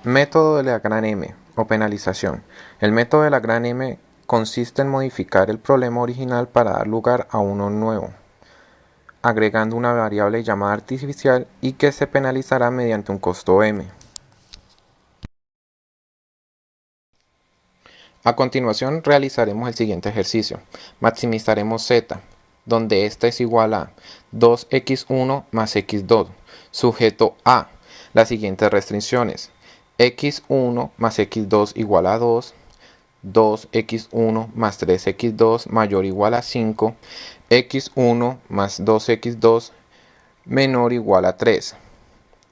Método de la gran M o penalización. El método de la gran M consiste en modificar el problema original para dar lugar a uno nuevo, agregando una variable llamada artificial y que se penalizará mediante un costo M. A continuación realizaremos el siguiente ejercicio. Maximizaremos z, donde esta es igual a 2x1 más x2, sujeto a las siguientes restricciones: x1 más x2 igual a 2, 2x1 más 3x2 mayor o igual a 5, x1 más 2x2 menor o igual a 3,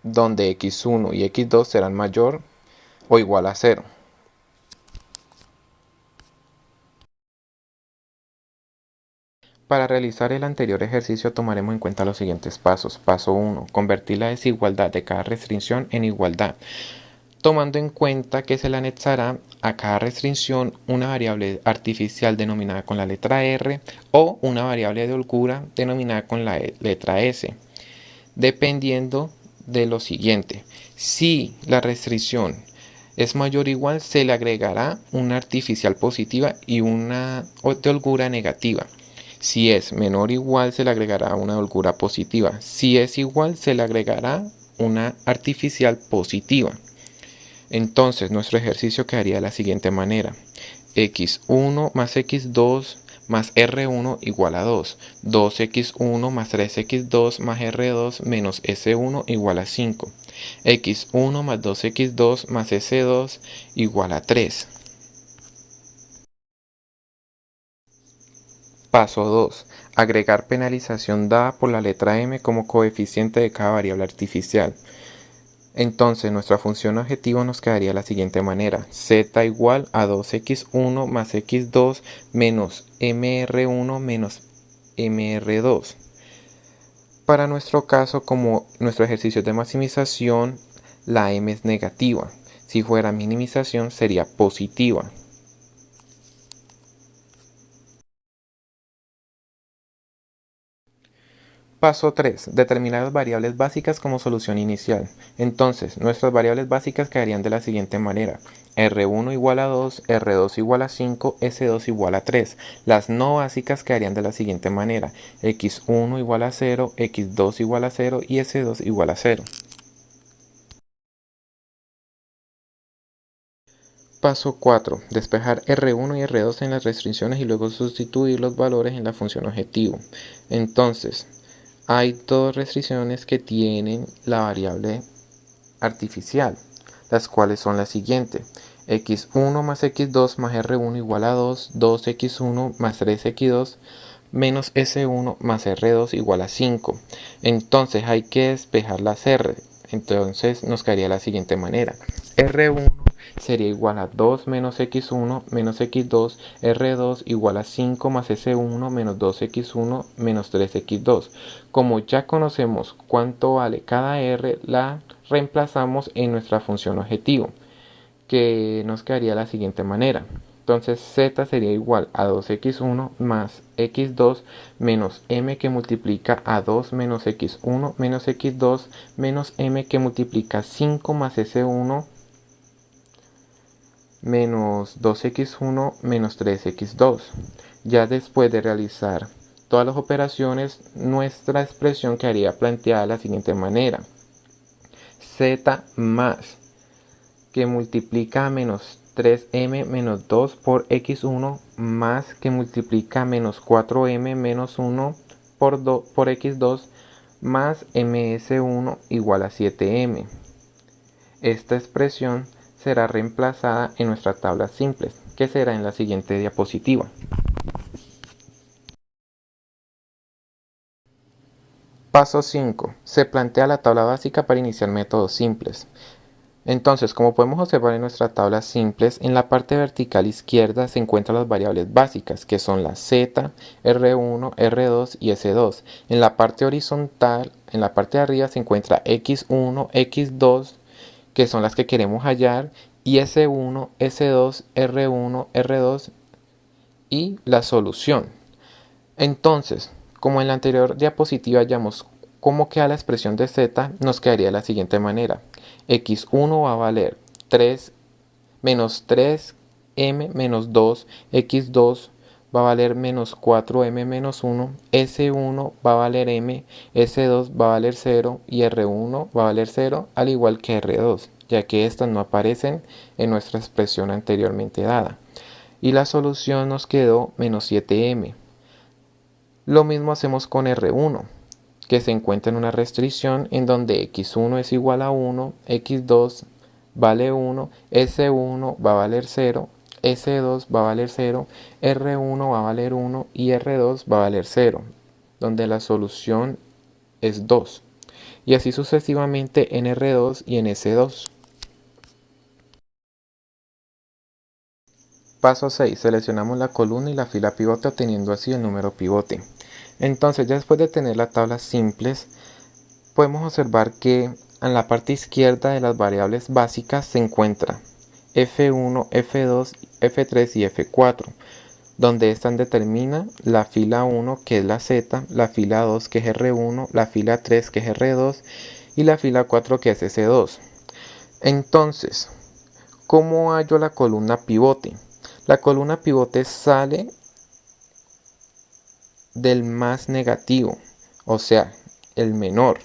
donde x1 y x2 serán mayor o igual a 0. Para realizar el anterior ejercicio tomaremos en cuenta los siguientes pasos. Paso 1. Convertir la desigualdad de cada restricción en igualdad, tomando en cuenta que se le anexará a cada restricción una variable artificial denominada con la letra R o una variable de holgura denominada con la letra S, dependiendo de lo siguiente. Si la restricción es mayor o igual, se le agregará una artificial positiva y una de holgura negativa. Si es menor o igual, se le agregará una holgura positiva. Si es igual, se le agregará una artificial positiva. Entonces, nuestro ejercicio quedaría de la siguiente manera: x1 más x2 más r1 igual a 2. 2x1 más 3x2 más r2 menos s1 igual a 5. x1 más 2x2 más s2 igual a 3. Paso 2. Agregar penalización dada por la letra m como coeficiente de cada variable artificial. Entonces nuestra función objetivo nos quedaría de la siguiente manera: z igual a 2x1 más x2 menos mr1 menos mr2. Para nuestro caso, como nuestro ejercicio de maximización, la m es negativa. Si fuera minimización sería positiva. Paso 3. Determinar las variables básicas como solución inicial. Entonces, nuestras variables básicas quedarían de la siguiente manera: R1 igual a 2, R2 igual a 5, S2 igual a 3. Las no básicas quedarían de la siguiente manera: X1 igual a 0, X2 igual a 0 y S2 igual a 0. Paso 4. Despejar R1 y R2 en las restricciones y luego sustituir los valores en la función objetivo. Entonces, hay dos restricciones que tienen la variable artificial, las cuales son las siguientes: x1 más x2 más r1 igual a 2, 2x1 más 3x2 menos s1 más r2 igual a 5. Entonces hay que despejar las r. Entonces nos quedaría de la siguiente manera: r1 sería igual a 2 menos x1 menos x2, r2 igual a 5 más s1 menos 2x1 menos 3x2. Como ya conocemos cuánto vale cada r, la reemplazamos en nuestra función objetivo, que nos quedaría de la siguiente manera. Entonces z sería igual a 2x1 más x2 menos m que multiplica a 2 menos x1 menos x2 menos m que multiplica 5 más s1 menos 2x1 menos 3x2. Ya después de realizar todas las operaciones, nuestra expresión quedaría planteada de la siguiente manera: z más que multiplica a menos 3m menos 2 por x1 más que multiplica a menos 4m menos 1 por x2 más ms1 igual a 7m. Esta expresión será reemplazada en nuestra tabla simples, que será en la siguiente diapositiva. Paso 5. Se plantea la tabla básica para iniciar métodos simples. Entonces, como podemos observar en nuestra tabla simples, en la parte vertical izquierda se encuentran las variables básicas, que son las z, r1, r2 y s2. En la parte horizontal, en la parte de arriba se encuentra x1, x2, que son las que queremos hallar, y s1, s2, r1, r2 y la solución. Entonces, como en la anterior diapositiva hallamos cómo queda la expresión de z, nos quedaría de la siguiente manera: x1 va a valer menos 3m menos 2, x2 va a valer menos 4m menos 1, S1 va a valer m, S2 va a valer 0 y R1 va a valer 0, al igual que R2, ya que estas no aparecen en nuestra expresión anteriormente dada. Y la solución nos quedó menos 7m. Lo mismo hacemos con R1, que se encuentra en una restricción en donde x1 es igual a 1, x2 vale 1, S1 va a valer 0, S2 va a valer 0, R1 va a valer 1 y R2 va a valer 0, donde la solución es 2. Y así sucesivamente en R2 y en S2. Paso 6. Seleccionamos la columna y la fila pivote obteniendo así el número pivote. Entonces, ya después de tener las tablas simples, podemos observar que en la parte izquierda de las variables básicas se encuentra F1, F2, F3 y F4, donde estas determina la fila 1 que es la Z, la fila 2 que es R1, la fila 3 que es R2 y la fila 4 que es S2. Entonces, ¿cómo hallo la columna pivote? La columna pivote sale del más negativo, o sea, el menor.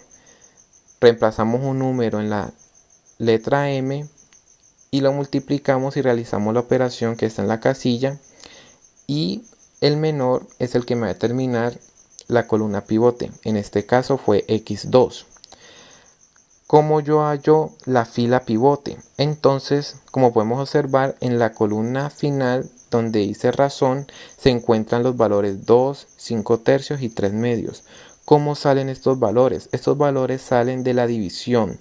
Reemplazamos un número en la letra M y lo multiplicamos y realizamos la operación que está en la casilla, y el menor es el que me va a determinar la columna pivote. En este caso fue x2. ¿Cómo yo hallo la fila pivote? Entonces, como podemos observar, en la columna final donde dice razón se encuentran los valores 2, 5 tercios y 3 medios. ¿Cómo salen estos valores? Estos valores salen de la división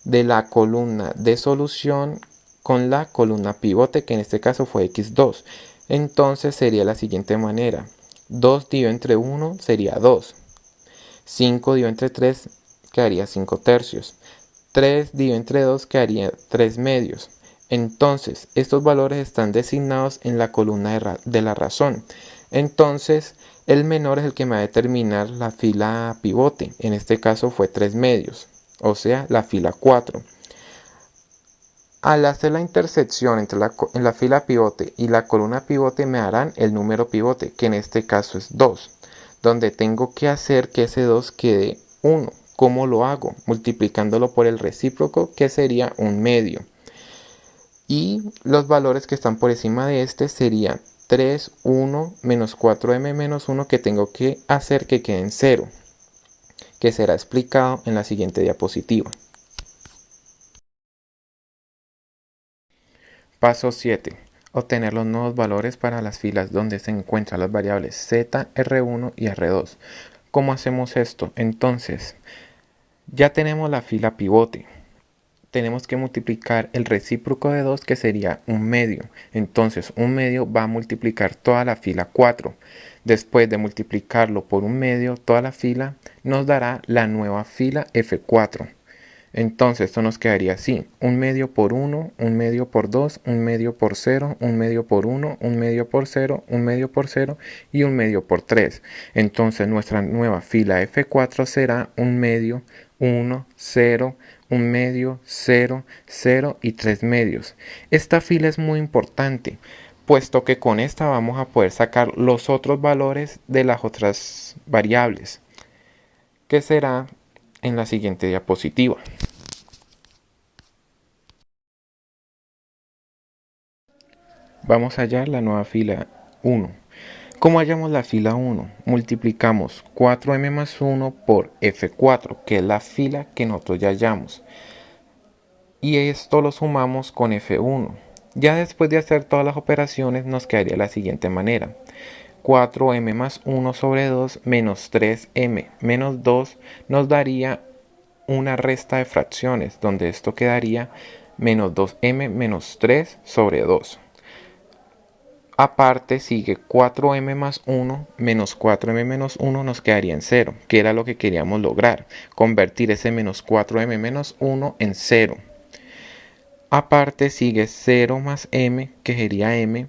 de la columna de solución con la columna pivote, que en este caso fue x2. Entonces sería la siguiente manera: 2 dividido entre 1 sería 2, 5 dividido entre 3 quedaría 5 tercios, 3 dividido entre 2 quedaría 3 medios. Entonces, estos valores están designados en la columna de la razón. Entonces, el menor es el que me va a determinar la fila pivote. En este caso fue 3 medios, o sea, la fila 4. Al hacer la intersección entre la fila pivote y la columna pivote me darán el número pivote, que en este caso es 2, donde tengo que hacer que ese 2 quede 1. ¿Cómo lo hago? Multiplicándolo por el recíproco, que sería un medio. Y los valores que están por encima de este serían 3, 1, menos 4m menos 1, que tengo que hacer que queden 0, que será explicado en la siguiente diapositiva. Paso 7. Obtener los nuevos valores para las filas donde se encuentran las variables z, r1 y r2. ¿Cómo hacemos esto? Entonces, ya tenemos la fila pivote. Tenemos que multiplicar el recíproco de 2, que sería un medio. Entonces, un medio va a multiplicar toda la fila 4. Después de multiplicarlo por un medio, toda la fila, nos dará la nueva fila F4. Entonces, esto nos quedaría así: un medio por 1, un medio por 2, un medio por 0, un medio por 1, un medio por 0, un medio por 0 y un medio por 3. Entonces, nuestra nueva fila F4 será un medio, 1, 0, un medio, 0, 0 y 3 medios. Esta fila es muy importante, puesto que con esta vamos a poder sacar los otros valores de las otras variables, que será en la siguiente diapositiva. Vamos a hallar la nueva fila 1. ¿Cómo hallamos la fila 1? Multiplicamos 4m más 1 por F4, que es la fila que nosotros ya hallamos. Y esto lo sumamos con F1. Ya después de hacer todas las operaciones nos quedaría de la siguiente manera: 4m más 1 sobre 2 menos 3m menos 2 nos daría una resta de fracciones, donde esto quedaría menos 2m menos 3 sobre 2. Aparte sigue 4m más 1 menos 4m menos 1, nos quedaría en 0, que era lo que queríamos lograr: convertir ese menos 4m menos 1 en 0. Aparte sigue 0 más m, que sería m,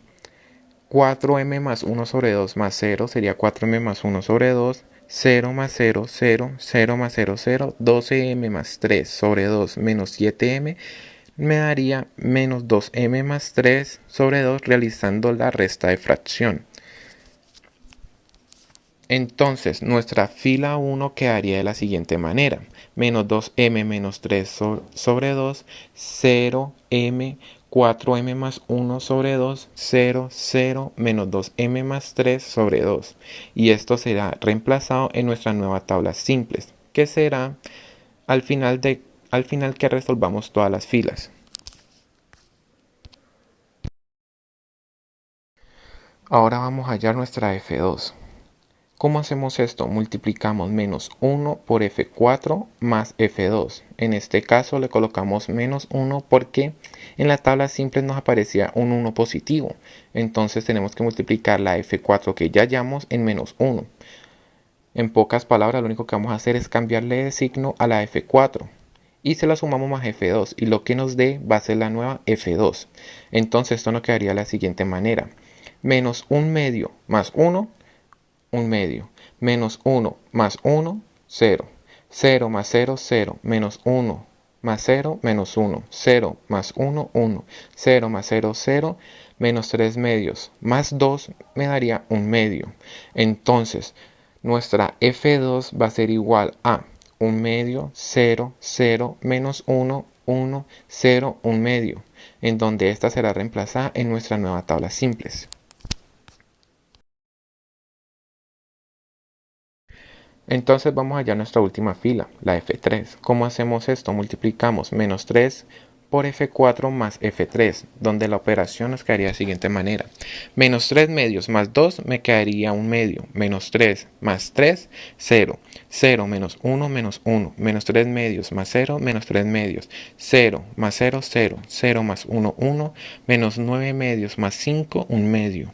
4m más 1 sobre 2 más 0, sería 4m más 1 sobre 2, 0 más 0, 0, 0 más 0, 0, 12m más 3 sobre 2 menos 7m, me daría menos 2m más 3 sobre 2 realizando la resta de fracción. Entonces, nuestra fila 1 quedaría de la siguiente manera. Menos 2m menos 3 sobre 2, 0m, 4m más 1 sobre 2, 0, 0, menos 2m más 3 sobre 2. Y esto será reemplazado en nuestra nueva tabla simples, que será al final que resolvamos todas las filas. Ahora vamos a hallar nuestra F2. ¿Cómo hacemos esto? Multiplicamos menos 1 por F4 más F2. En este caso le colocamos menos 1 porque en la tabla simple nos aparecía un 1 positivo. Entonces tenemos que multiplicar la F4 que ya hallamos en menos 1. En pocas palabras, lo único que vamos a hacer es cambiarle de signo a la F4. Y se la sumamos más F2. Y lo que nos dé va a ser la nueva F2. Entonces esto nos quedaría de la siguiente manera. Menos 1/2 más 1. 1/2, menos 1 más 1, 0, 0 más 0, 0, menos 1 más 0, menos 1, 0 más 1, 1, 0 más 0, 0, menos 3/2, más 2 me daría 1/2. Entonces, nuestra F2 va a ser igual a 1/2, 0, 0, menos 1, 1, 0, 1/2, en donde esta será reemplazada en nuestra nueva tabla simples. Entonces vamos allá a nuestra última fila, la F3. ¿Cómo hacemos esto? Multiplicamos menos 3 por F4 más F3, donde la operación nos quedaría de la siguiente manera. Menos 3/2 más 2 me quedaría 1/2. Menos 3 más 3, 0. 0 menos 1 menos 1. Menos 3/2 más 0 menos 3/2. 0 más 0, 0. 0 más 1, 1. Menos 9/2 más 5, 1/2.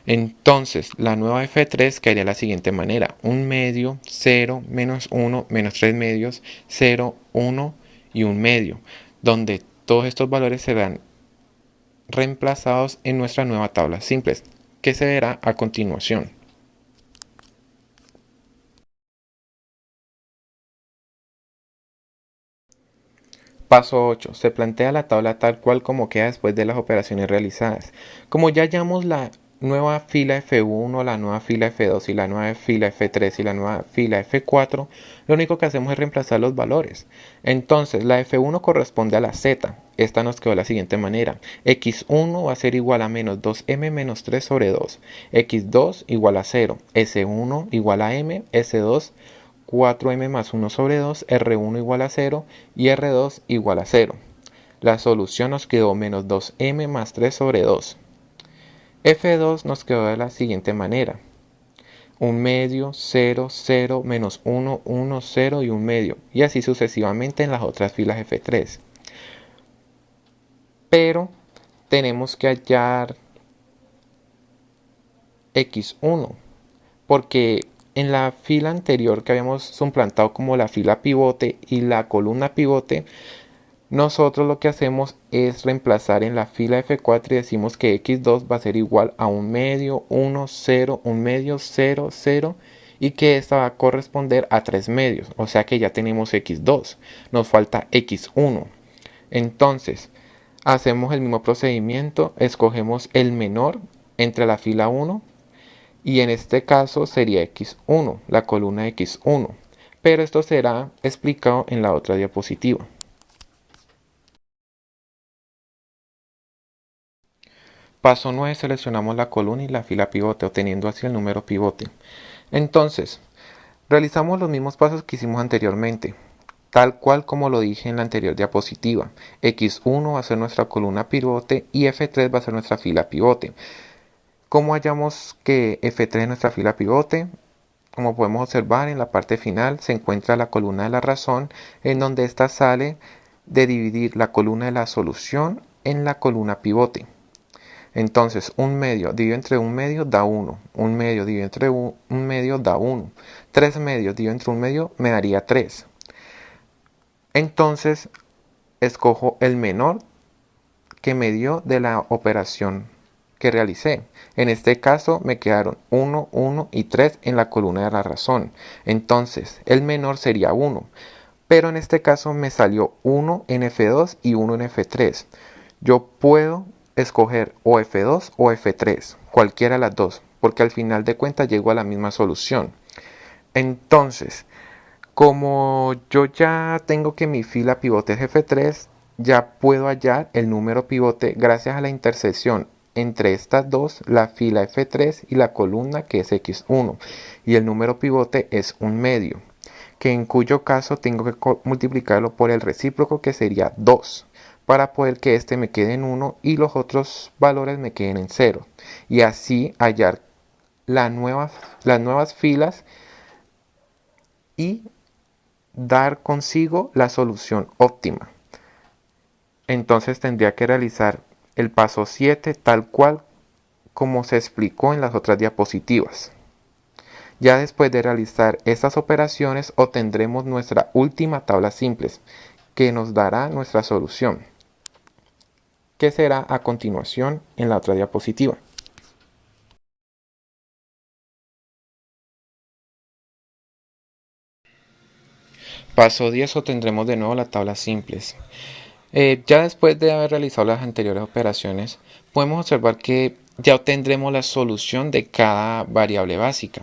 Entonces, la nueva F3 quedaría de la siguiente manera. 1/2, 0, menos 1, menos 3/2, 0, 1 y 1/2, donde todos estos valores serán reemplazados en nuestra nueva tabla simples, que se verá a continuación. Paso 8. Se plantea la tabla tal cual como queda después de las operaciones realizadas. Como ya hallamos la nueva fila F1, la nueva fila F2 y la nueva fila F3 y la nueva fila F4, lo único que hacemos es reemplazar los valores. Entonces, la F1 corresponde a la Z. Esta nos quedó de la siguiente manera. X1 va a ser igual a menos 2m menos 3 sobre 2. X2 igual a 0. S1 igual a m. S2 4m más 1 sobre 2, R1 igual a 0 y R2 igual a 0. La solución nos quedó menos 2m más 3 sobre 2. F2 nos quedó de la siguiente manera. 1/2, 0, 0, menos 1, 1, 0 y 1/2. Y así sucesivamente en las otras filas F3. Pero tenemos que hallar X1. Porque en la fila anterior que habíamos suplantado como la fila pivote y la columna pivote, nosotros lo que hacemos es reemplazar en la fila F4 y decimos que X2 va a ser igual a 1/2, 1, 0, 1/2, 0, 0 y que esta va a corresponder a 3/2, o sea que ya tenemos X2, nos falta X1. Entonces, hacemos el mismo procedimiento, escogemos el menor entre la fila 1 y en este caso sería X1, la columna X1, pero esto será explicado en la otra diapositiva. Paso 9, seleccionamos la columna y la fila pivote, obteniendo así el número pivote. Entonces, realizamos los mismos pasos que hicimos anteriormente, tal cual como lo dije en la anterior diapositiva. X1 va a ser nuestra columna pivote y F3 va a ser nuestra fila pivote. ¿Cómo hallamos que F3 es nuestra fila pivote? Como podemos observar, en la parte final se encuentra la columna de la razón, en donde ésta sale de dividir la columna de la solución en la columna pivote. Entonces, 1/2 dividido entre 1/2 da 1. 1/2 dividido entre 1/2 da 1. 3/2 dividido entre 1/2 me daría 3. Entonces, escojo el menor que me dio de la operación que realicé. En este caso me quedaron 1, 1 y 3 en la columna de la razón. Entonces, el menor sería 1. pero en este caso me salió uno en F2 y uno en F3. Yo puedo escoger o F2 o F3, cualquiera de las dos, porque al final de cuentas llego a la misma solución. Entonces, como yo ya tengo que mi fila pivote es F3, ya puedo hallar el número pivote gracias a la intersección entre estas dos, la fila F3 y la columna que es X1, y el número pivote es un medio, que en cuyo caso tengo que multiplicarlo por el recíproco, que sería 2, para poder que este me quede en 1 y los otros valores me queden en 0, y así hallar las nuevas filas y dar consigo la solución óptima. Entonces tendría que realizar el paso 7 tal cual como se explicó en las otras diapositivas. Ya después de realizar estas operaciones obtendremos nuestra última tabla simple, que nos dará nuestra solución, que será a continuación en la otra diapositiva. Paso 10 obtendremos de nuevo la tabla simples. Ya después de haber realizado las anteriores operaciones, podemos observar que ya obtendremos la solución de cada variable básica,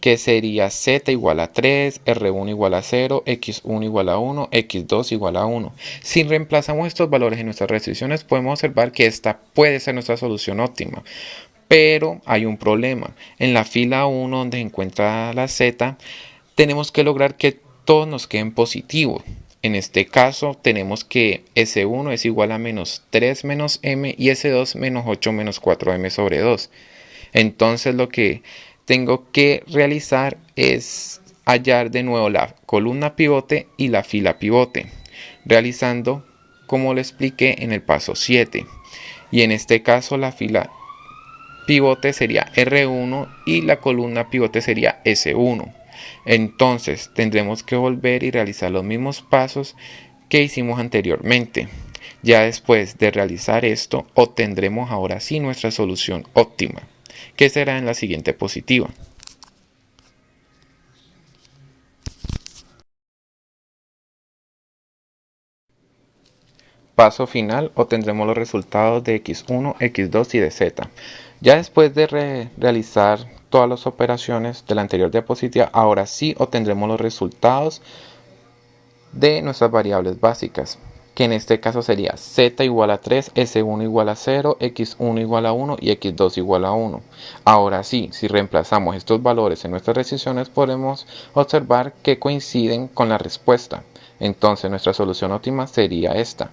que sería z igual a 3, r1 igual a 0, x1 igual a 1, x2 igual a 1. Si reemplazamos estos valores en nuestras restricciones, podemos observar que esta puede ser nuestra solución óptima. Pero hay un problema. En la fila 1, donde se encuentra la z, tenemos que lograr que todos nos queden positivos. En este caso tenemos que S1 es igual a menos 3 menos m y S2 menos 8 menos 4m sobre 2. Entonces lo que tengo que realizar es hallar de nuevo la columna pivote y la fila pivote, realizando como lo expliqué en el paso 7. Y en este caso la fila pivote sería R1 y la columna pivote sería S1. Entonces tendremos que volver y realizar los mismos pasos que hicimos anteriormente. Ya después de realizar esto, obtendremos ahora sí nuestra solución óptima, que será en la siguiente diapositiva. Paso final, obtendremos los resultados de x1, x2 y de z. Ya después de realizar todas las operaciones de la anterior diapositiva, ahora sí obtendremos los resultados de nuestras variables básicas, que en este caso sería z igual a 3, s1 igual a 0, x1 igual a 1 y x2 igual a 1. Ahora sí, si reemplazamos estos valores en nuestras restricciones, podemos observar que coinciden con la respuesta. Entonces nuestra solución óptima sería esta.